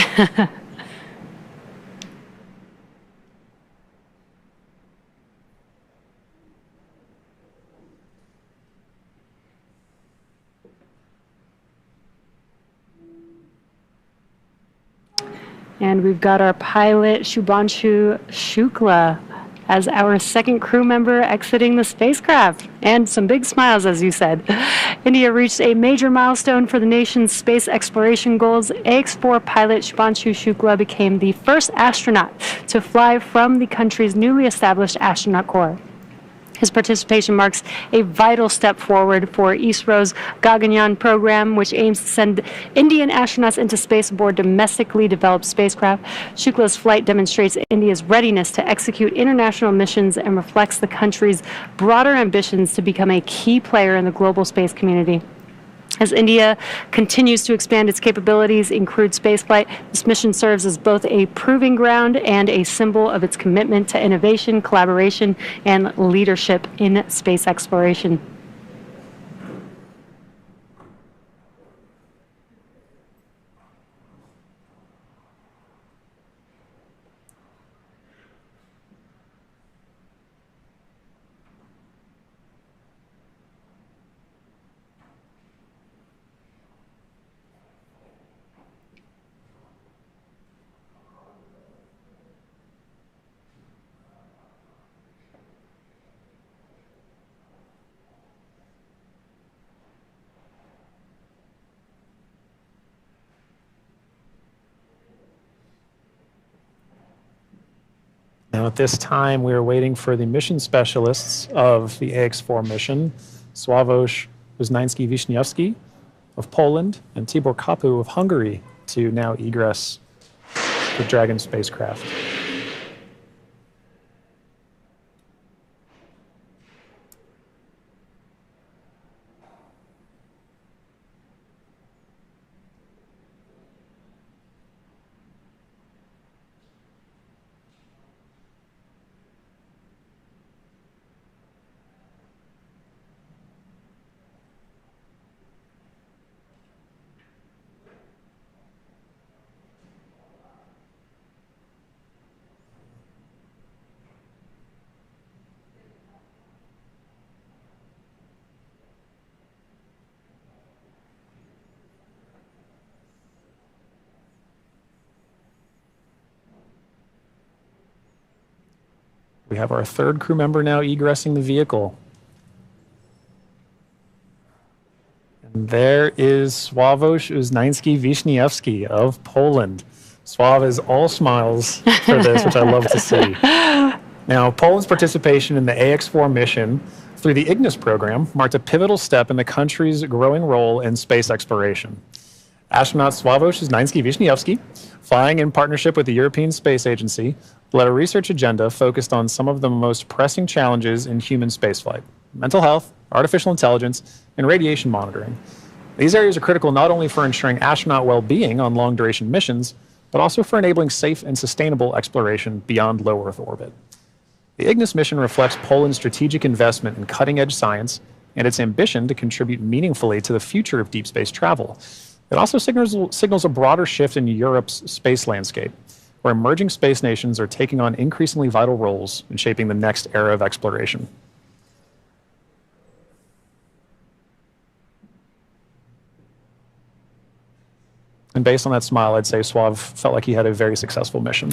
And we've got our pilot, Shubhanshu Shukla, as our second crew member exiting the spacecraft. And some big smiles, as you said. India reached a major milestone for the nation's space exploration goals. AX4 pilot Shubhanshu Shukla became the first astronaut to fly from the country's newly established astronaut corps. His participation marks a vital step forward for ISRO's Gaganyaan program, which aims to send Indian astronauts into space aboard domestically developed spacecraft. Shukla's flight demonstrates India's readiness to execute international missions and reflects the country's broader ambitions to become a key player in the global space community. As India continues to expand its capabilities in crewed spaceflight, this mission serves as both a proving ground and a symbol of its commitment to innovation, collaboration, and leadership in space exploration. Now, at this time, we are waiting for the mission specialists of the AX4 mission, Sławomir Uznański-Wiśniewski of Poland and Tibor Kapu of Hungary, to now egress the Dragon spacecraft. We have our third crew member now egressing the vehicle. And there is Sławomir Uznański-Wiśniewski of Poland. Sław is all smiles for this, which I love to see. Now, Poland's participation in the AX4 mission through the Ignis program marked a pivotal step in the country's growing role in space exploration. Astronaut Sławomir Uznański-Wiśniewski, flying in partnership with the European Space Agency, led a research agenda focused on some of the most pressing challenges in human spaceflight: mental health, artificial intelligence, and radiation monitoring. These areas are critical not only for ensuring astronaut well-being on long-duration missions, but also for enabling safe and sustainable exploration beyond low Earth orbit. The Ignis mission reflects Poland's strategic investment in cutting-edge science and its ambition to contribute meaningfully to the future of deep space travel. It also signals a broader shift in Europe's space landscape, where emerging space nations are taking on increasingly vital roles in shaping the next era of exploration. And based on that smile, I'd say Sław felt like he had a very successful mission.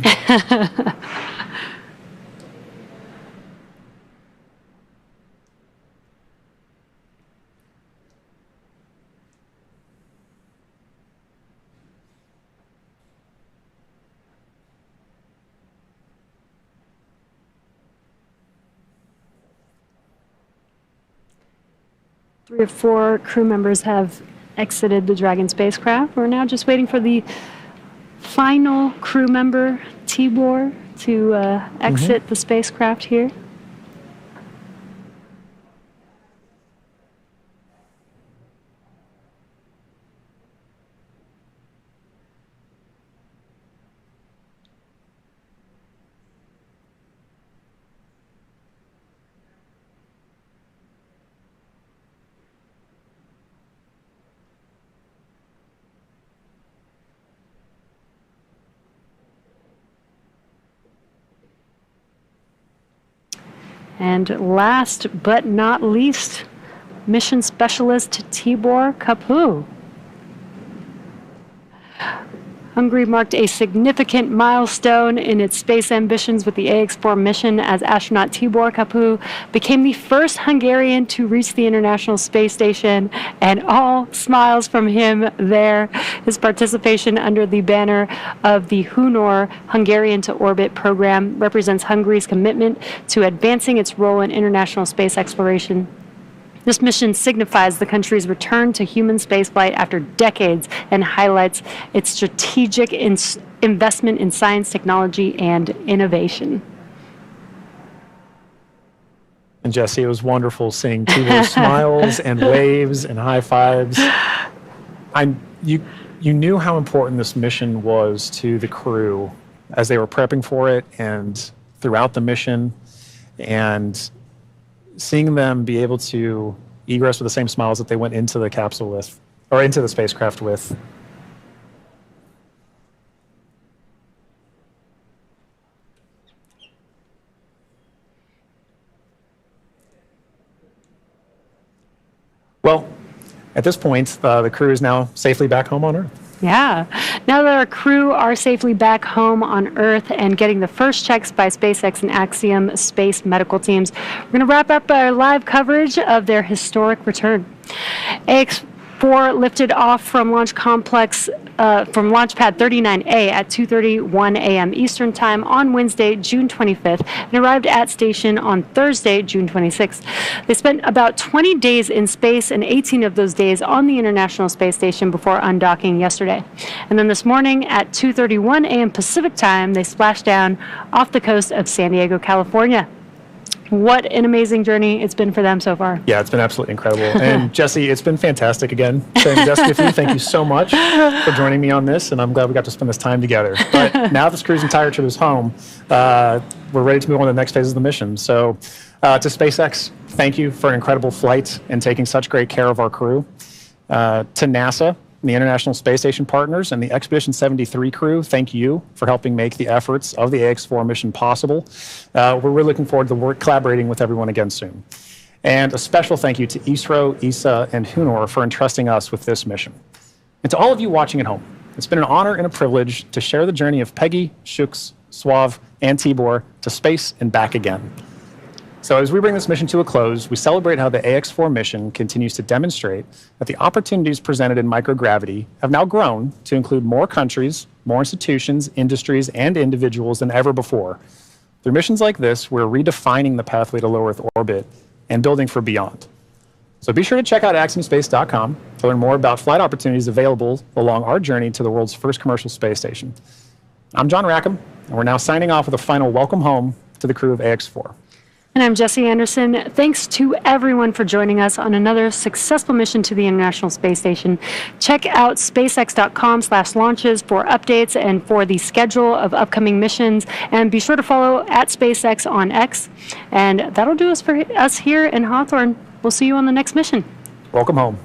3 or 4 crew members have exited the Dragon spacecraft. We're now just waiting for the final crew member, Tibor, to exit the spacecraft here. And last but not least, mission specialist Tibor Kapu. Hungary marked a significant milestone in its space ambitions with the AX4 mission as astronaut Tibor Kapu became the first Hungarian to reach the International Space Station, and all smiles from him there. His participation under the banner of the Hunor Hungarian to Orbit program represents Hungary's commitment to advancing its role in international space exploration. This mission signifies the country's return to human spaceflight after decades and highlights its strategic investment in science, technology, and innovation. And Jesse, it was wonderful seeing Tibor's smiles and waves and high fives. You knew how important this mission was to the crew as they were prepping for it and throughout the mission, and seeing them be able to egress with the same smiles that they went into the capsule with, or into the spacecraft with. Well, at this point, the crew is now safely back home on Earth. Yeah. Now that our crew are safely back home on Earth and getting the first checks by SpaceX and Axiom space medical teams, we're going to wrap up our live coverage of their historic return. AX4 4 lifted off from Launch Complex, from Launch Pad 39A at 2:31 a.m. Eastern Time on Wednesday, June 25th, and arrived at station on Thursday, June 26th. They spent about 20 days in space and 18 of those days on the International Space Station before undocking yesterday. And then this morning at 2:31 a.m. Pacific Time, they splashed down off the coast of San Diego, California. What an amazing journey it's been for them so far. Yeah, it's been absolutely incredible. And Jesse, it's been fantastic again. Thank you so much for joining me on this, and I'm glad we got to spend this time together. But now this cruise entire trip is home, we're ready to move on to the next phase of the mission. So to SpaceX, thank you for an incredible flight and taking such great care of our crew. To NASA, the International Space Station partners, and the Expedition 73 crew, thank you for helping make the efforts of the AX-4 mission possible. We're really looking forward to collaborating with everyone again soon. And a special thank you to ISRO, ESA, and Hunor for entrusting us with this mission. And to all of you watching at home, it's been an honor and a privilege to share the journey of Peggy, Shooks, Suave, and Tibor to space and back again. So as we bring this mission to a close, we celebrate how the AX-4 mission continues to demonstrate that the opportunities presented in microgravity have now grown to include more countries, more institutions, industries, and individuals than ever before. Through missions like this, we're redefining the pathway to low Earth orbit and building for beyond. So be sure to check out axiomspace.com to learn more about flight opportunities available along our journey to the world's first commercial space station. I'm John Rackham, and we're now signing off with a final welcome home to the crew of AX-4. And I'm Jesse Anderson. Thanks to everyone for joining us on another successful mission to the International Space Station. Check out spacex.com/launches for updates and for the schedule of upcoming missions. And be sure to follow @SpaceX on X. And that'll do us for us here in Hawthorne. We'll see you on the next mission. Welcome home.